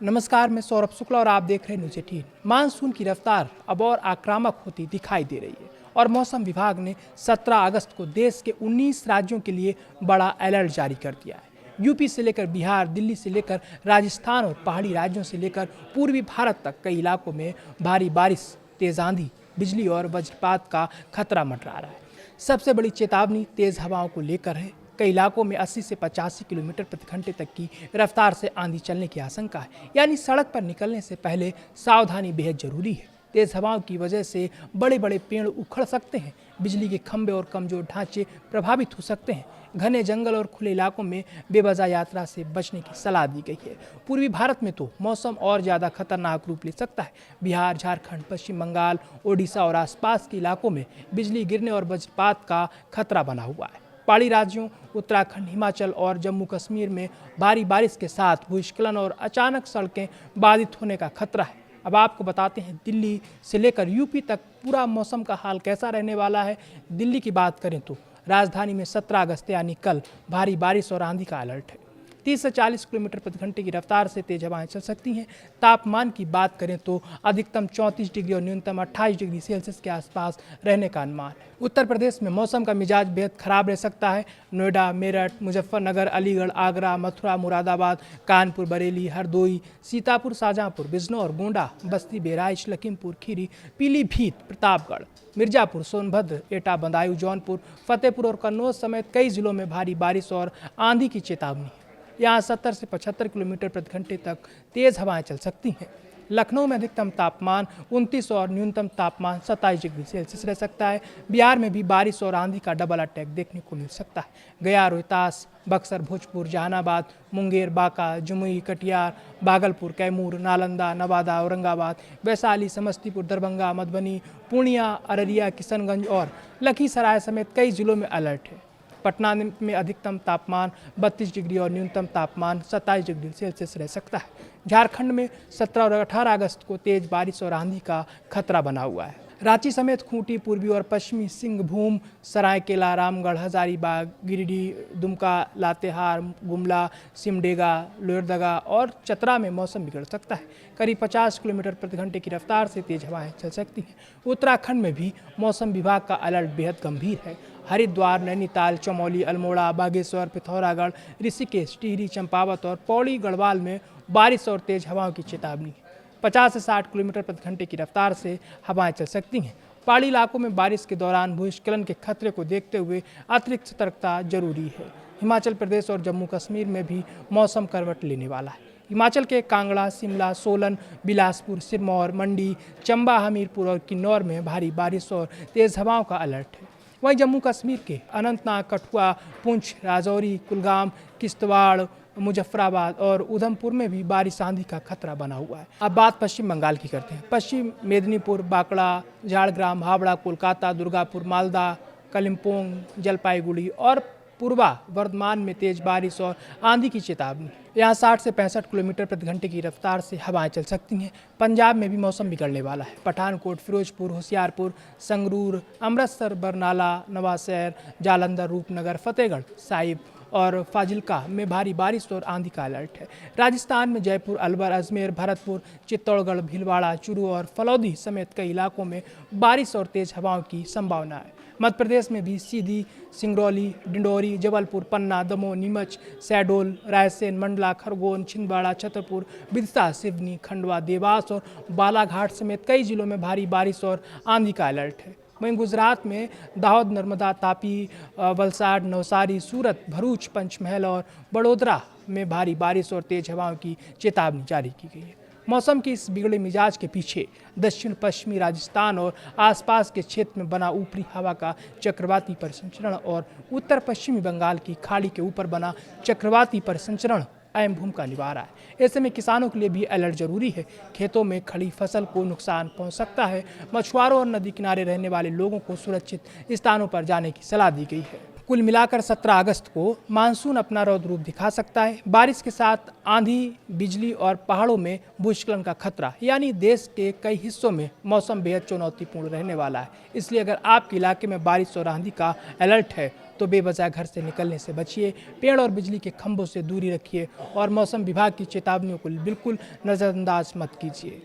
नमस्कार, मैं सौरभ शुक्ला और आप देख रहे हैं न्यूज़ 18। मानसून की रफ्तार अब और आक्रामक होती दिखाई दे रही है और मौसम विभाग ने 17 अगस्त को देश के 19 राज्यों के लिए बड़ा अलर्ट जारी कर दिया है। यूपी से लेकर बिहार, दिल्ली से लेकर राजस्थान और पहाड़ी राज्यों से लेकर पूर्वी भारत तक कई इलाकों में भारी बारिश, तेज आंधी, बिजली और वज्रपात का खतरा मंडरा रहा है। सबसे बड़ी चेतावनी तेज हवाओं को लेकर है। कई इलाकों में 80 से 85 किलोमीटर प्रति घंटे तक की रफ्तार से आंधी चलने की आशंका है, यानी सड़क पर निकलने से पहले सावधानी बेहद जरूरी है। तेज हवाओं की वजह से बड़े बड़े पेड़ उखड़ सकते हैं, बिजली के खंभे और कमजोर ढांचे प्रभावित हो सकते हैं। घने जंगल और खुले इलाकों में बेवजह यात्रा से बचने की सलाह दी गई है। पूर्वी भारत में तो मौसम और ज़्यादा खतरनाक रूप ले सकता है। बिहार, झारखंड, पश्चिम बंगाल, ओडिशा और आसपास के इलाकों में बिजली गिरने और वज्रपात का खतरा बना हुआ है। पहाड़ी राज्यों उत्तराखंड, हिमाचल और जम्मू कश्मीर में भारी बारिश के साथ भूस्खलन और अचानक सड़कें बाधित होने का खतरा है। अब आपको बताते हैं दिल्ली से लेकर यूपी तक पूरा मौसम का हाल कैसा रहने वाला है। दिल्ली की बात करें तो राजधानी में 17 अगस्त यानी कल भारी बारिश और आंधी का अलर्ट है। 30 से 40 किलोमीटर प्रति घंटे की रफ्तार से तेज हवाएं चल सकती हैं। तापमान की बात करें तो अधिकतम 34 डिग्री और न्यूनतम 28 डिग्री सेल्सियस के आसपास रहने का अनुमान है। उत्तर प्रदेश में मौसम का मिजाज बेहद खराब रह सकता है। नोएडा, मेरठ, मुजफ्फरनगर, अलीगढ़, आगरा, मथुरा, मुरादाबाद, कानपुर, बरेली, हरदोई, सीतापुर, शाहजहांपुर, बिजनौर, गोंडा, बस्ती, बहराइच, लखीमपुर खीरी, पीलीभीत, प्रतापगढ़, मिर्जापुर, सोनभद्र, एटा, बदायूं, जौनपुर, फतेहपुर और कन्नौज समेत कई जिलों में भारी बारिश और आंधी की चेतावनी है। यहाँ 70 से 75 किलोमीटर प्रति घंटे तक तेज हवाएं चल सकती हैं। लखनऊ में अधिकतम तापमान 29 और न्यूनतम तापमान 27 डिग्री सेल्सियस रह सकता है। बिहार में भी बारिश और आंधी का डबल अटैक देखने को मिल सकता है। गया, रोहतास, बक्सर, भोजपुर, जहानाबाद, मुंगेर, बांका, जमुई, कटिहार, भागलपुर, कैमूर, नालंदा, नवादा, औरंगाबाद, वैशाली, समस्तीपुर, दरभंगा, मधुबनी, पूर्णिया, अररिया, किशनगंज और लखीसराय समेत कई जिलों में अलर्ट है। पटना में अधिकतम तापमान 32 डिग्री और न्यूनतम तापमान 27 डिग्री सेल्सियस रह सकता है। झारखंड में 17 और 18 अगस्त को तेज बारिश और आंधी का खतरा बना हुआ है। रांची समेत खूंटी, पूर्वी और पश्चिमी सिंहभूम, सरायकेला, रामगढ़, हजारीबाग, गिरिडीह, दुमका, लातेहार, गुमला, सिमडेगा, लोहरदगा और चतरा में मौसम बिगड़ सकता है। करीब 50 किलोमीटर प्रति घंटे की रफ्तार से तेज हवाएं चल सकती हैं। उत्तराखंड में भी मौसम विभाग का अलर्ट बेहद गंभीर है। हरिद्वार, नैनीताल, चमोली, अल्मोड़ा, बागेश्वर, पिथौरागढ़, ऋषिकेश, टिहरी, चंपावत और पौड़ी गढ़वाल में बारिश और तेज हवाओं की चेतावनी है। 50 से 60 किलोमीटर प्रति घंटे की रफ्तार से हवाएं चल सकती हैं। पहाड़ी इलाकों में बारिश के दौरान भूस्खलन के खतरे को देखते हुए अतिरिक्त सतर्कता जरूरी है। हिमाचल प्रदेश और जम्मू कश्मीर में भी मौसम करवट लेने वाला है। हिमाचल के कांगड़ा, शिमला, सोलन, बिलासपुर, सिरमौर, मंडी, चंबा, हमीरपुर और किन्नौर में भारी बारिश और तेज हवाओं का अलर्ट है। वहीं जम्मू कश्मीर के अनंतनाग, कठुआ, पुंछ, राजौरी, कुलगाम, किश्तवाड़, मुजफ्फराबाद और उधमपुर में भी बारिश आंधी का खतरा बना हुआ है। अब बात पश्चिम बंगाल की करते हैं। पश्चिम मेदिनीपुर, बांकड़ा, झाड़ग्राम, हावड़ा, कोलकाता, दुर्गापुर, मालदा, कलिम्पोंग, जलपाईगुड़ी और पूर्वा वर्धमान में तेज बारिश और आंधी की चेतावनी। यहाँ 60 से 65 किलोमीटर प्रति घंटे की रफ्तार से हवाएं चल सकती हैं। पंजाब में भी मौसम बिगड़ने वाला है। पठानकोट, फिरोजपुर, होशियारपुर, संगरूर, अमृतसर, बरनाला, नवाशहर, जालंधर, रूपनगर, फतेहगढ़ साहिब और फाजिल्का में भारी बारिश और आंधी का अलर्ट है। राजस्थान में जयपुर, अलवर, अजमेर, भरतपुर, चित्तौड़गढ़, भीलवाड़ा, चूरू और फलौदी समेत कई इलाकों में बारिश और तेज हवाओं की संभावना है। मध्य प्रदेश में भी सीधी, सिंगरौली, डिंडोरी, जबलपुर, पन्ना, दमोह, नीमच, शहडोल, रायसेन, मंडला, खरगोन, छिंदवाड़ा, छतरपुर, बिरसा, सिवनी, खंडवा, देवास और बालाघाट समेत कई जिलों में भारी बारिश और आंधी का अलर्ट है। वहीं गुजरात में दाहोद, नर्मदा, तापी, वलसाड, नवसारी, सूरत, भरूच, पंचमहल और बड़ोदरा में भारी बारिश और तेज हवाओं की चेतावनी जारी की गई है। मौसम के इस बिगड़े मिजाज के पीछे दक्षिण पश्चिमी राजस्थान और आसपास के क्षेत्र में बना ऊपरी हवा का चक्रवाती परिसंचरण और उत्तर पश्चिमी बंगाल की खाड़ी के ऊपर बना चक्रवाती परिसंचरण अहम भूमिका निभा रहा है। ऐसे में किसानों के लिए भी अलर्ट जरूरी है। खेतों में खड़ी फसल को नुकसान पहुंच सकता है। मछुआरों और नदी किनारे रहने वाले लोगों को सुरक्षित स्थानों पर जाने की सलाह दी गई है। कुल मिलाकर 17 अगस्त को मानसून अपना रौद्र रूप दिखा सकता है। बारिश के साथ आंधी, बिजली और पहाड़ों में भूस्खलन का खतरा, यानी देश के कई हिस्सों में मौसम बेहद चुनौतीपूर्ण रहने वाला है। इसलिए अगर आपके इलाके में बारिश और आंधी का अलर्ट है तो बेवजह घर से निकलने से बचिए, पेड़ और बिजली के खंभों से दूरी रखिए और मौसम विभाग की चेतावनियों को बिल्कुल नज़रअंदाज मत कीजिए।